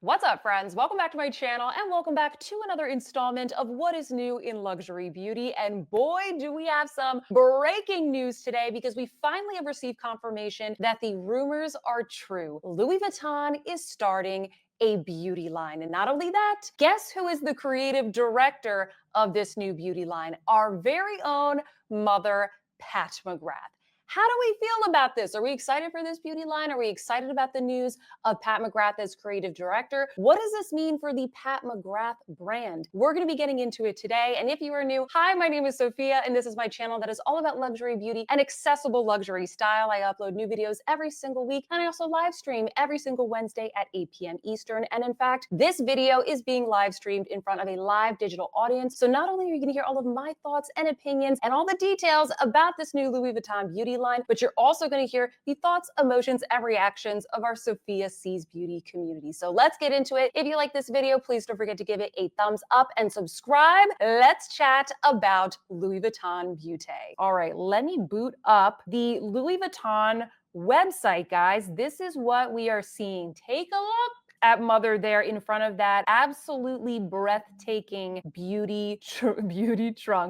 What's up, friends? Welcome back to my channel and welcome back to another installment of what is new in luxury beauty. And boy, do we have some breaking news today because we finally have received confirmation that the rumors are true. Louis Vuitton is starting a beauty line. And not only that, guess who is the creative director of this new beauty line? Our very own mother, Pat McGrath. How do we feel about this? Are we excited for this beauty line? Are we excited about the news of Pat McGrath as creative director? What does this mean for the Pat McGrath brand? We're going to be getting into it today. And if you are new, hi, my name is Sophia, and this is my channel that is all about luxury beauty and accessible luxury style. I upload new videos every single week, and I also live stream every single Wednesday at 8 p.m. Eastern. And in fact, this video is being live streamed in front of a live digital audience. So not only are you going to hear all of my thoughts and opinions and all the details about this new Louis Vuitton beauty line, but you're also going to hear the thoughts, emotions, and reactions of our Sophia Sees Beauty community. So let's get into it. If you like this video, please don't forget to give it a thumbs up and subscribe. Let's chat about Louis Vuitton Beaute. All right, let me boot up the Louis Vuitton website, guys. This is what we are seeing. Take a look at mother there in front of that absolutely breathtaking beauty trunk.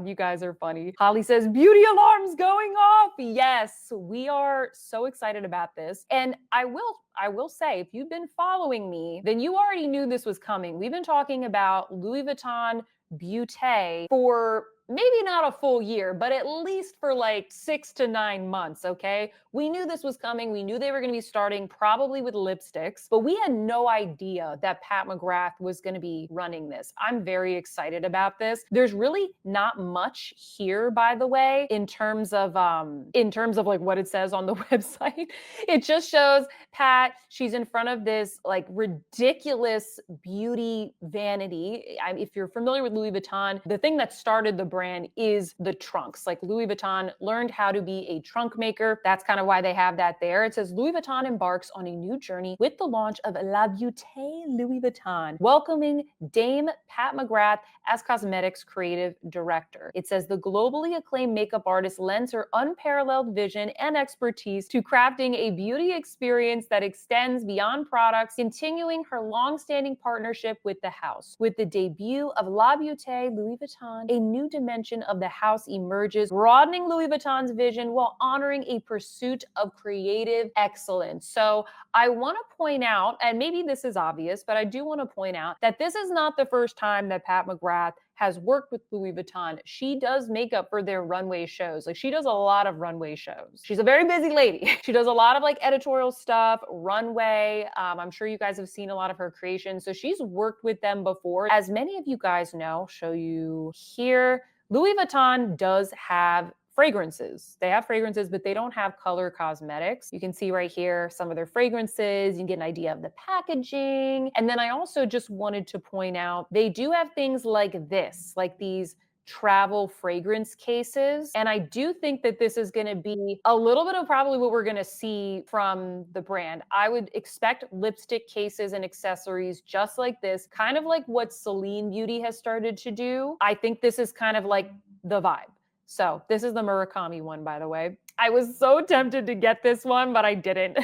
You guys are funny. Holly says beauty alarms going off. Yes, we are so excited about this. And I will say, if you've been following me, then you already knew this was coming. We've been talking about Louis Vuitton Beaute for maybe not a full year, but at least for like 6 to 9 months, okay? We knew this was coming. We knew they were going to be starting probably with lipsticks, but we had no idea that Pat McGrath was going to be running this. I'm very excited about this. There's really not much here, by the way, in terms of like what it says on the website. It just shows Pat, she's in front of this like ridiculous beauty vanity. If you're familiar with Louis Vuitton, the thing that started the brand is the trunks. Like Louis Vuitton learned how to be a trunk maker. That's kind of why they have that there. It says Louis Vuitton embarks on a new journey with the launch of La Beaute Louis Vuitton, welcoming Dame Pat McGrath as cosmetics creative director. It says the globally acclaimed makeup artist lends her unparalleled vision and expertise to crafting a beauty experience that extends beyond products, continuing her long-standing partnership with the house. With the debut of La Beaute Louis Vuitton, a new dimension of the house emerges, broadening Louis Vuitton's vision while honoring a pursuit of creative excellence. So I want to point out, and maybe this is obvious, but I do want to point out that this is not the first time that Pat McGrath has worked with Louis Vuitton. She does makeup for their runway shows. Like she does a lot of runway shows. She's a very busy lady. She does a lot of like editorial stuff, runway. I'm sure you guys have seen a lot of her creations. So she's worked with them before. As many of you guys know, I'll show you here, Louis Vuitton does have fragrances. They have fragrances, but they don't have color cosmetics. You can see right here some of their fragrances. You can get an idea of the packaging. And then I also just wanted to point out, they do have things like this, like these travel fragrance cases. And I do think that this is going to be a little bit of probably what we're going to see from the brand. I would expect lipstick cases and accessories just like this, kind of like what Celine Beauty has started to do. I think this is kind of like the vibe. So this is the Murakami one, by the way. I was so tempted to get this one, but I didn't.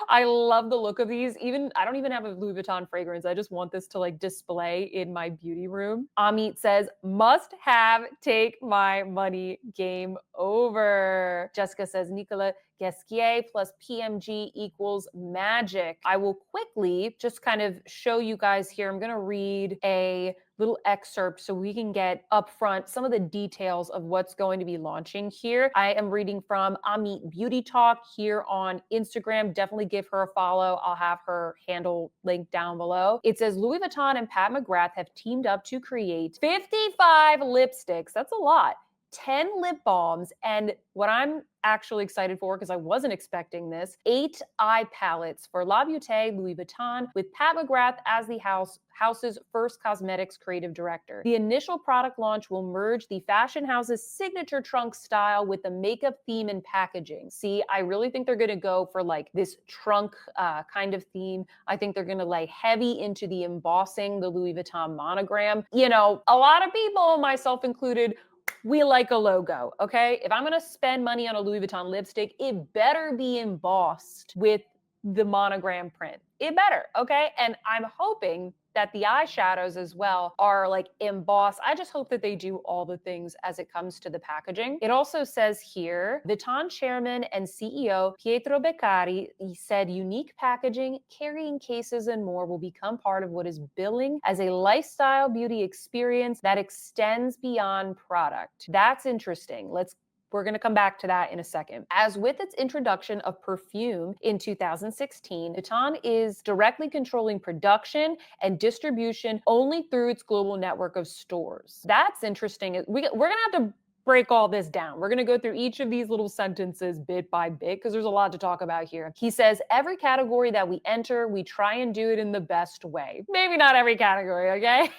I love the look of these. I don't even have a Louis Vuitton fragrance. I just want this to like display in my beauty room. Amit says, must have, take my money, game over. Jessica says, Nicolas Guesquier plus PMG equals magic. I will quickly just kind of show you guys here. I'm going to read a little excerpt so we can get upfront some of the details of what's going to be launching here. I am reading from Amit Beauty Talk here on Instagram. Definitely give her a follow. I'll have her handle linked down below. It says Louis Vuitton and Pat McGrath have teamed up to create 55 lipsticks. That's a lot. 10 lip balms, and what I'm actually excited for, because I wasn't expecting this, 8 eye palettes for La Beaute Louis Vuitton with Pat McGrath as the house's first cosmetics creative director. The initial product launch will merge the fashion house's signature trunk style with the makeup theme and packaging. See, I really think they're going to go for like this trunk kind of theme. I think they're going to lay heavy into the embossing, the Louis Vuitton monogram. You know, a lot of people, myself included, we like a logo, okay? If I'm gonna spend money on a Louis Vuitton lipstick, it better be embossed with the monogram print. It better, okay? And I'm hoping that the eyeshadows as well are like embossed. I just hope that they do all the things as it comes to the packaging. It also says here, Vuitton chairman and CEO Pietro Beccari said unique packaging, carrying cases, and more will become part of what is billing as a lifestyle beauty experience that extends beyond product. That's interesting. We're going to come back to that in a second. As with its introduction of perfume in 2016, Vuitton is directly controlling production and distribution only through its global network of stores. That's interesting. We're going to have to break all this down. We're going to go through each of these little sentences bit by bit because there's a lot to talk about here. He says, every category that we enter, we try and do it in the best way. Maybe not every category, okay?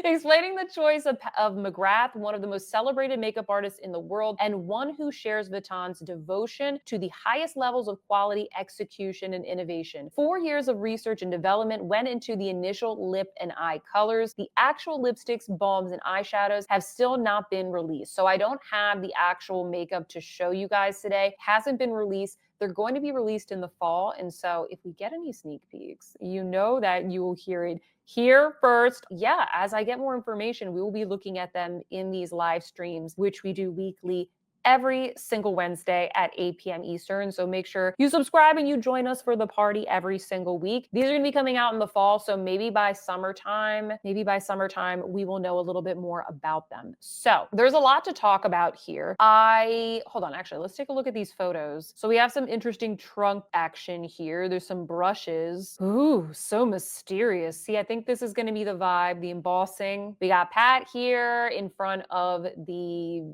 Explaining the choice of McGrath, one of the most celebrated makeup artists in the world and one who shares Vuitton's devotion to the highest levels of quality, execution, and innovation. 4 years of research and development went into the initial lip and eye colors. The actual lipsticks, balms, and eyeshadows have still not been released. So I don't have the actual makeup to show you guys today. Hasn't been released. They're going to be released in the fall. And so if we get any sneak peeks, you know that you will hear it here first. Yeah, as I get more information, we will be looking at them in these live streams, which we do weekly every single Wednesday at 8 p.m. Eastern. So make sure you subscribe and you join us for the party every single week. These are going to be coming out in the fall. So maybe by summertime, we will know a little bit more about them. So there's a lot to talk about here. Hold on, actually, let's take a look at these photos. So we have some interesting trunk action here. There's some brushes. Ooh, so mysterious. See, I think this is going to be the vibe, the embossing. We got Pat here in front of the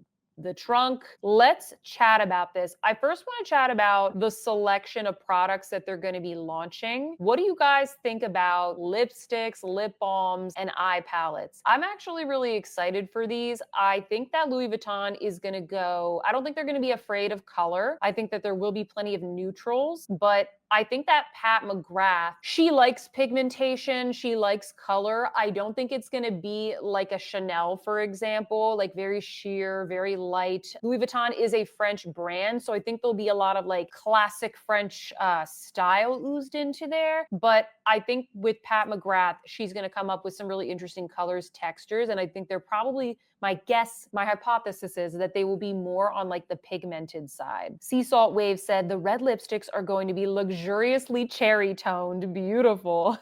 trunk. Let's chat about this. I first want to chat about the selection of products that they're going to be launching. What do you guys think about lipsticks, lip balms, and eye palettes? I'm actually really excited for these. I think that Louis Vuitton is going to go, I don't think they're going to be afraid of color. I think that there will be plenty of neutrals, but I think that Pat McGrath, she likes pigmentation, she likes color. I don't think it's gonna be like a Chanel, for example, like very sheer, very light. Louis Vuitton is a French brand, so I think there'll be a lot of like classic French style oozed into there. But I think with Pat McGrath, she's gonna come up with some really interesting colors, textures, and I think they're probably, my hypothesis is that they will be more on like the pigmented side. Sea Salt Wave said the red lipsticks are going to be luxuriously cherry toned. Beautiful.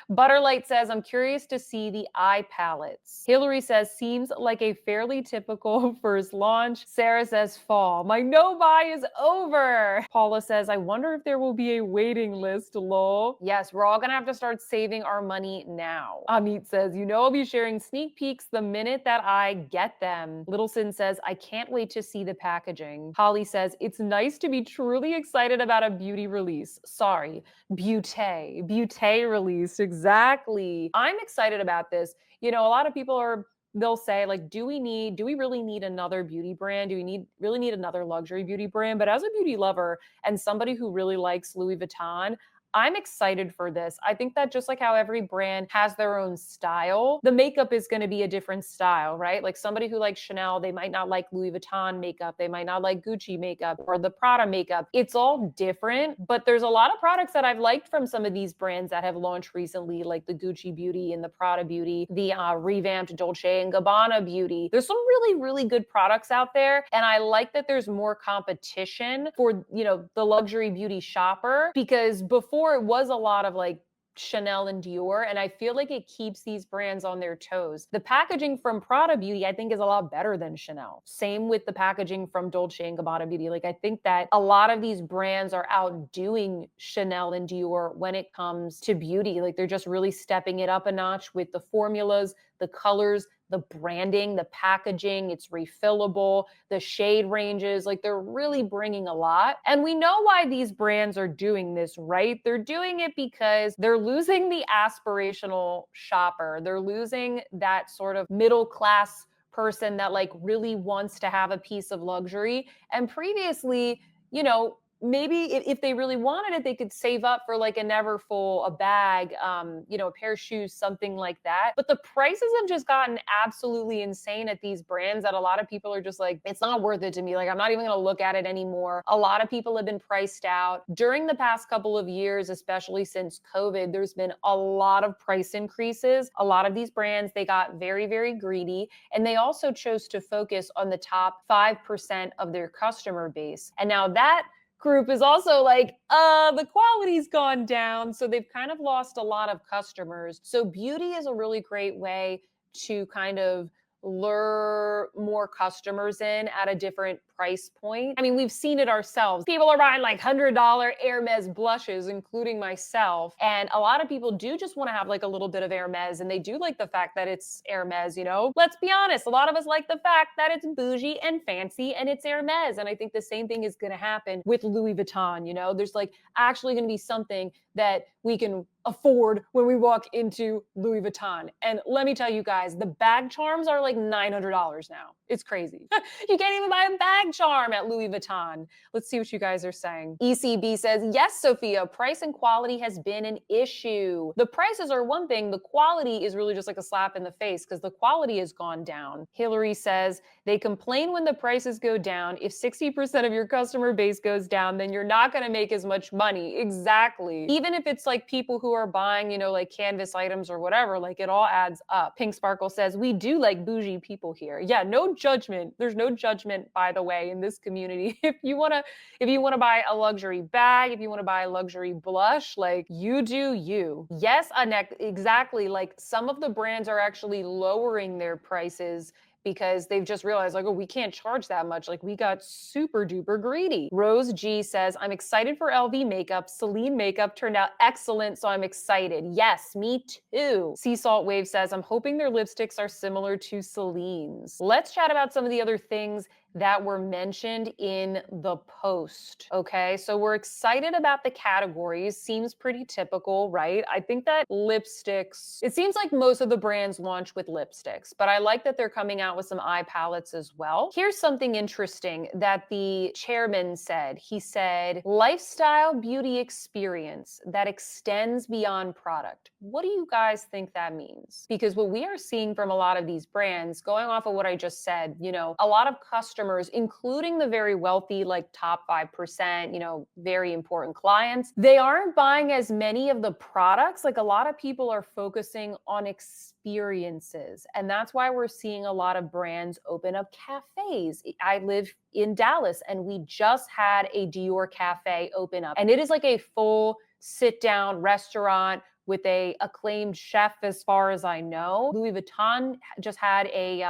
Butterlight says, I'm curious to see the eye palettes. Hillary says, seems like a fairly typical first launch. Sarah says, fall. My no buy is over. Paula says, I wonder if there will be a waiting list, lol. Yes, we're all gonna have to start saving our money now. Amit says, you know I'll be sharing sneak peeks the minute that I get them. Littleson says, I can't wait to see the packaging. Holly says, it's nice to be truly excited about a beauty release. Sorry, Beaute release, exactly. I'm excited about this. You know, a lot of people they'll say like, do we really need another beauty brand? Do we really need another luxury beauty brand? But as a beauty lover and somebody who really likes Louis Vuitton, I'm excited for this. I think that just like how every brand has their own style, the makeup is going to be a different style, right? Like somebody who likes Chanel, they might not like Louis Vuitton makeup. They might not like Gucci makeup or the Prada makeup. It's all different, but there's a lot of products that I've liked from some of these brands that have launched recently, like the Gucci Beauty and the Prada Beauty, the revamped Dolce & Gabbana Beauty. There's some really, really good products out there. And I like that there's more competition for, you know, the luxury beauty shopper, because before it was a lot of like Chanel and Dior, and I feel like it keeps these brands on their toes. The packaging from Prada Beauty, I think, is a lot better than Chanel. Same with the packaging from Dolce & Gabbana Beauty. Like, I think that a lot of these brands are outdoing Chanel and Dior when it comes to beauty. Like, they're just really stepping it up a notch with the formulas, the colors, the branding, the packaging. It's refillable, the shade ranges, like they're really bringing a lot. And we know why these brands are doing this, right? They're doing it because they're losing the aspirational shopper. They're losing that sort of middle class person that like really wants to have a piece of luxury. And previously, you know, maybe if they really wanted it, they could save up for like a Neverfull, a bag, a pair of shoes, something like that. But the prices have just gotten absolutely insane at these brands that a lot of people are just like, it's not worth it to me. Like, I'm not even going to look at it anymore. A lot of people have been priced out. During the past couple of years, especially since COVID, there's been a lot of price increases. A lot of these brands, they got very, very greedy. And they also chose to focus on the top 5% of their customer base. And now that group is also like, the quality's gone down. So they've kind of lost a lot of customers. So beauty is a really great way to kind of lure more customers in at a different price point. I mean, we've seen it ourselves. People are buying like $100 Hermes blushes, including myself. And a lot of people do just want to have like a little bit of Hermes, and they do like the fact that it's Hermes, you know? Let's be honest, a lot of us like the fact that it's bougie and fancy and it's Hermes. And I think the same thing is going to happen with Louis Vuitton, you know? There's like actually going to be something that we can afford when we walk into Louis Vuitton. And let me tell you guys, the bag charms are like $900 now. It's crazy. You can't even buy a bag charm at Louis Vuitton. Let's see what you guys are saying. ECB says, yes, Sophia, price and quality has been an issue. The prices are one thing. The quality is really just like a slap in the face because the quality has gone down. Hillary says, they complain when the prices go down. If 60% of your customer base goes down, then you're not going to make as much money. Exactly. Even if it's like people who are buying, you know, like canvas items or whatever, like it all adds up. Pink Sparkle says, we do like bougie people here. Yeah, no judgment. There's no judgment, by the way, in this community. If you want to buy a luxury bag, if you want to buy a luxury blush, like you do you. Yes, Anek, exactly. Like some of the brands are actually lowering their prices because they've just realized like, oh, we can't charge that much. Like we got super duper greedy. Rose G says, I'm excited for LV makeup. Celine makeup turned out excellent, so I'm excited. Yes, me too. Sea Salt Wave says, I'm hoping their lipsticks are similar to Celine's. Let's chat about some of the other things that were mentioned in the post. Okay, so we're excited about the categories. Seems pretty typical, right? I think that lipsticks, it seems like most of the brands launch with lipsticks, but I like that they're coming out with some eye palettes as well. Here's something interesting that the chairman said. He said, lifestyle beauty experience that extends beyond product. What do you guys think that means? Because what we are seeing from a lot of these brands, going off of what I just said, you know, a lot of customers, including the very wealthy, like top 5%, you know, very important clients, they aren't buying as many of the products. Like a lot of people are focusing on experiences. And that's why we're seeing a lot of brands open up cafes. I live in Dallas and we just had a Dior cafe open up. And it is like a full sit down restaurant with a acclaimed chef as far as I know. Louis Vuitton just had a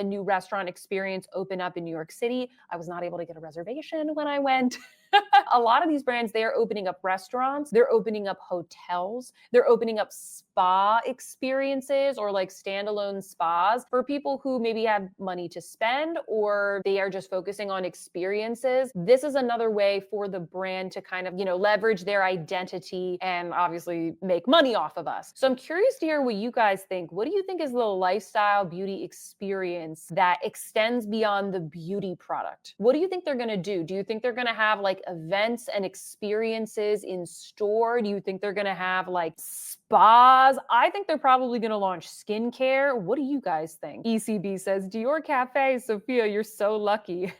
new restaurant experience open up in New York City. I was not able to get a reservation when I went. A lot of these brands, they are opening up restaurants, they're opening up hotels, they're opening up spa experiences or like standalone spas for people who maybe have money to spend or they are just focusing on experiences. This is another way for the brand to kind of, you know, leverage their identity and obviously make money off of us. So I'm curious to hear what you guys think. What do you think is the lifestyle beauty experience that extends beyond the beauty product? What do you think they're going to do? Do you think they're going to have like events and experiences in store? Do you think they're going to have like spas? I think they're probably going to launch skincare. What do you guys think? ECB says, Dior Cafe, Sophia, you're so lucky.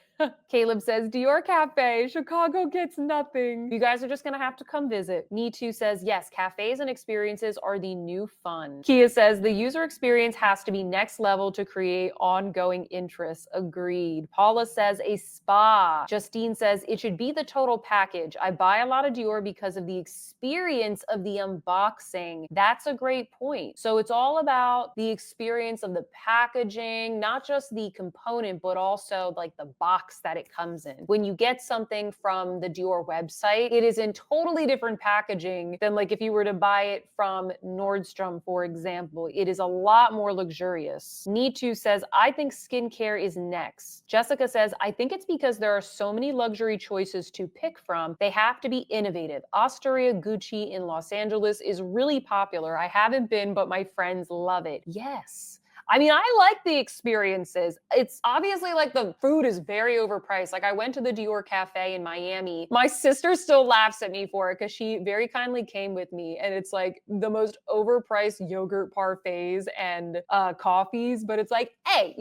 Caleb says, Dior Cafe, Chicago gets nothing. You guys are just gonna have to come visit. Me Too says, yes, cafes and experiences are the new fun. Kia says, the user experience has to be next level to create ongoing interest. Agreed. Paula says, a spa. Justine says, it should be the total package. I buy a lot of Dior because of the experience of the unboxing. That's a great point. So it's all about the experience of the packaging, not just the component, but also like the box that it comes in. When you get something from the Dior website, it is in totally different packaging than like if you were to buy it from Nordstrom, for example. It is a lot more luxurious. Nitu says, I think skincare is next. Jessica says, I think it's because there are so many luxury choices to pick from. They have to be innovative. Osteria Gucci in Los Angeles is really popular. I haven't been, but my friends love it. Yes. I mean, I like the experiences. It's obviously like the food is very overpriced. Like I went to the Dior Cafe in Miami. My sister still laughs at me for it because she very kindly came with me, and it's like the most overpriced yogurt parfaits and coffees. But it's like, hey,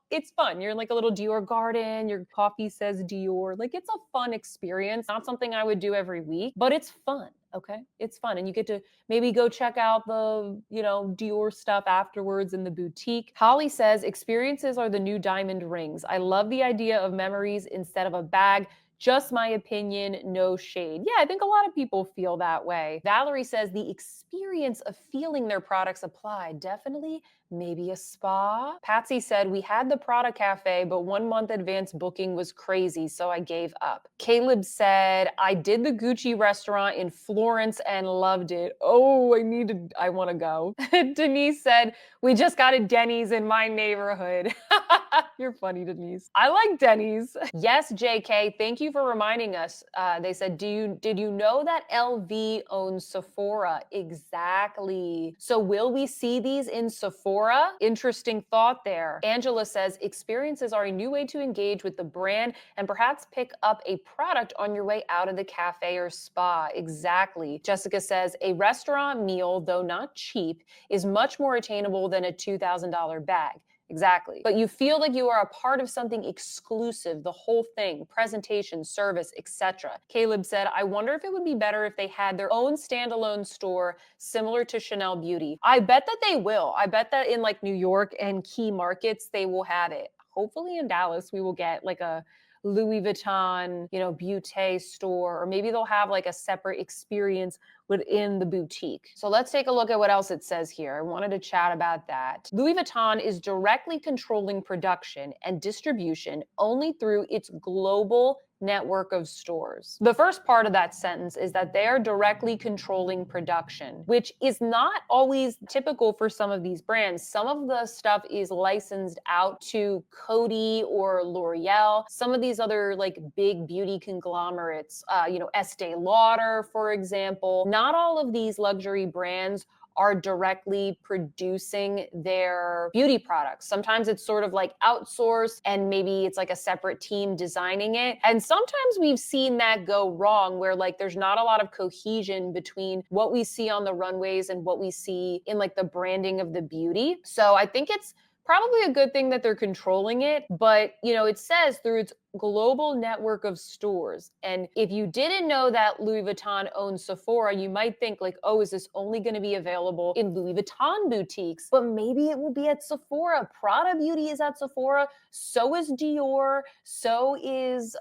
it's fun. You're in like a little Dior garden. Your coffee says Dior. Like it's a fun experience. Not something I would do every week, but it's fun. Okay. It's fun. And you get to maybe go check out the, Dior stuff afterwards in the boutique. Holly says experiences are the new diamond rings. I love the idea of memories instead of a bag. Just my opinion, no shade. Yeah, I think a lot of people feel that way. Valerie says the experience of feeling their products applied. Definitely maybe a spa. Patsy said we had the Prada Cafe, but 1 month advance booking was crazy, so I gave up. Caleb said I did the Gucci restaurant in Florence and loved it. Oh, I want to go. Denise said we just got a Denny's in my neighborhood. You're funny, Denise. I like Denny's. Yes, JK, thank you for reminding us. They said, did you know that LV owns Sephora? Exactly. So will we see these in Sephora? Interesting thought there. Angela says, experiences are a new way to engage with the brand and perhaps pick up a product on your way out of the cafe or spa. Exactly. Jessica says, a restaurant meal, though not cheap, is much more attainable than a $2,000 bag. Exactly. But you feel like you are a part of something exclusive, the whole thing, presentation, service, etc. Caleb said, I wonder if it would be better if they had their own standalone store similar to Chanel Beauty. I bet that they will. I bet that in like New York and key markets, they will have it. Hopefully in Dallas, we will get like a Louis Vuitton, Beaute store, or maybe they'll have like a separate experience within the boutique. So let's take a look at what else it says here. I wanted to chat about that. Louis Vuitton is directly controlling production and distribution only through its global network of stores. The first part of that sentence is that they are directly controlling production, which is not always typical for some of these brands. Some of the stuff is licensed out to Coty or L'Oreal. Some of these other like big beauty conglomerates, Estee Lauder, for example. Not all of these luxury brands are directly producing their beauty products. Sometimes it's sort of like outsourced and maybe it's like a separate team designing it. And sometimes we've seen that go wrong where like there's not a lot of cohesion between what we see on the runways and what we see in like the branding of the beauty. So I think it's probably a good thing that they're controlling it, but it says through its global network of stores. And if you didn't know that Louis Vuitton owns Sephora, you might think like, oh, is this only going to be available in Louis Vuitton boutiques? But maybe it will be at Sephora. Prada Beauty is at Sephora. So is Dior. So is,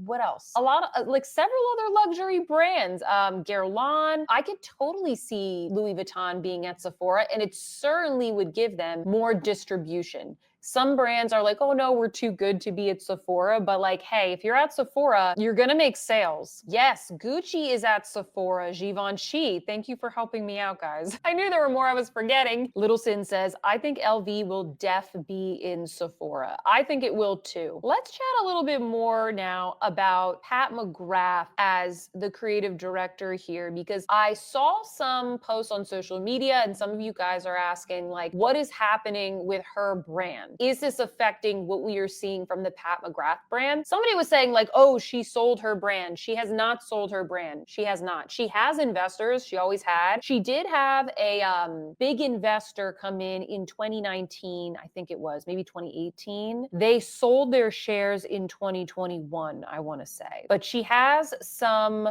what else? A lot of, like several other luxury brands. Guerlain. I could totally see Louis Vuitton being at Sephora, and it certainly would give them more distribution. Some brands are like, oh no, we're too good to be at Sephora. But like, hey, if you're at Sephora, you're going to make sales. Yes, Gucci is at Sephora. Givenchy. Thank you for helping me out, guys. I knew there were more I was forgetting. Little Sin says, I think LV will be in Sephora. I think it will too. Let's chat a little bit more now about Pat McGrath as the creative director here, because I saw some posts on social media and some of you guys are asking like, what is happening with her brand? Is this affecting what we are seeing from the Pat McGrath brand? Somebody was saying like, oh, she sold her brand. She has not sold her brand. She has not. She has investors. She always had. She did have a big investor come in 2019. I think it was maybe 2018. They sold their shares in 2021, I want to say. But she has some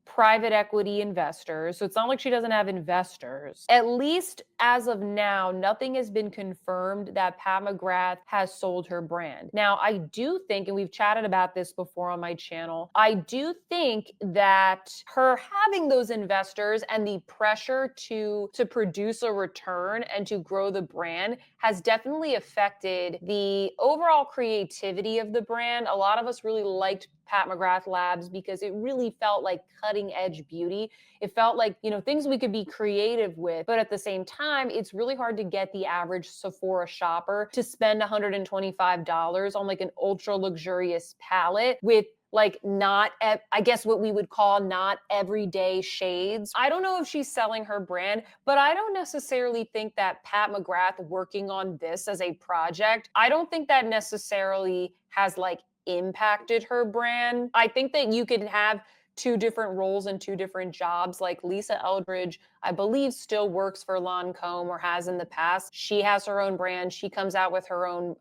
private equity investors. So it's not like she doesn't have investors. At least as of now, nothing has been confirmed that Pat McGrath has sold her brand. Now, I do think, and we've chatted about this before on my channel, I do think that her having those investors and the pressure to produce a return and to grow the brand has definitely affected the overall creativity of the brand. A lot of us really liked Pat McGrath Labs because it really felt like cutting edge beauty. It felt like, things we could be creative with, but at the same time, it's really hard to get the average Sephora shopper to spend $125 on like an ultra luxurious palette with like not, I guess what we would call not everyday shades. I don't know if she's selling her brand, but I don't necessarily think that Pat McGrath working on this as a project, I don't think that necessarily has like impacted her brand. I think that you could have two different roles and two different jobs. Like Lisa Eldridge, I believe, still works for Lancome or has in the past. She has her own brand. She comes out with her own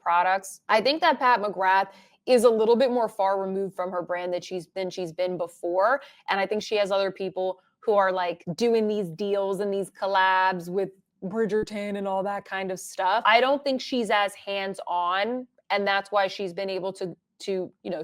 products. I think that Pat McGrath is a little bit more far removed from her brand that she's been before. And I think she has other people who are like doing these deals and these collabs with Bridgerton and all that kind of stuff. I don't think she's as hands-on, and that's why she's been able to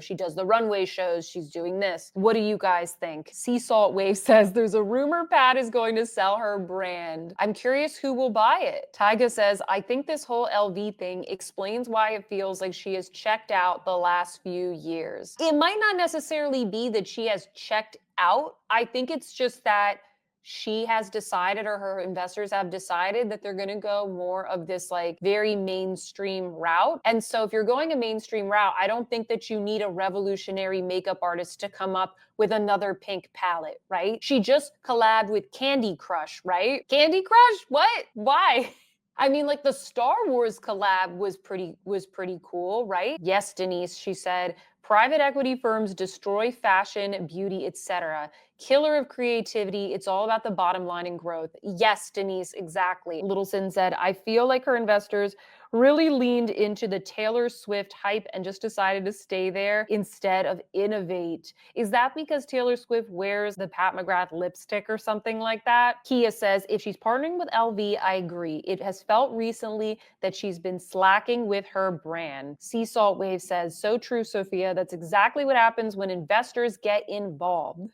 she does the runway shows, she's doing this. What do you guys think? Sea Salt Wave says there's a rumor Pat is going to sell her brand. I'm curious who will buy it. Tyga says, I think this whole LV thing explains why it feels like she has checked out the last few years. It might not necessarily be that she has checked out. I think it's just that she has decided, or her investors have decided, that they're going to go more of this like very mainstream route. And so if you're going a mainstream route, I don't think that you need a revolutionary makeup artist to come up with another pink palette, right? She just collabed with Candy Crush, right? Candy Crush? What? Why? I mean, like the Star Wars collab was pretty cool, right? Yes, Denise, she said, private equity firms destroy fashion, beauty, etc. Killer of creativity. It's all about the bottom line and growth. Yes, Denise, exactly. Littleson said, I feel like her investors really leaned into the Taylor Swift hype and just decided to stay there instead of innovate. Is that because Taylor Swift wears the Pat McGrath lipstick or something like that? Kia says, if she's partnering with LV, I agree. It has felt recently that she's been slacking with her brand. Sea Salt Wave says, so true, Sophia. That's exactly what happens when investors get involved.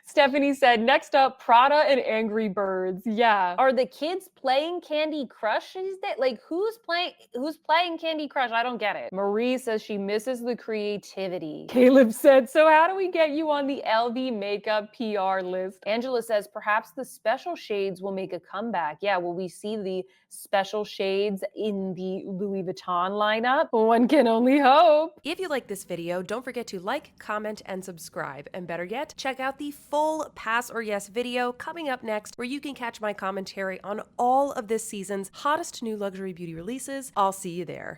Stephanie said, next up, Prada and Angry Birds. Yeah. Are the kids playing Candy Crush? Like, who's playing Candy Crush? I don't get it. Marie says she misses the creativity. Caleb said, so how do we get you on the LV makeup PR list? Angela says, perhaps the special shades will make a comeback. Yeah, will we see the special shades in the Louis Vuitton lineup? One can only hope. If you like this video, don't forget to like, comment, and subscribe. And better yet, check out the full Pass or Yes video coming up next, where you can catch my commentary on all of this season's hottest new luxury beauty releases. I'll see you there.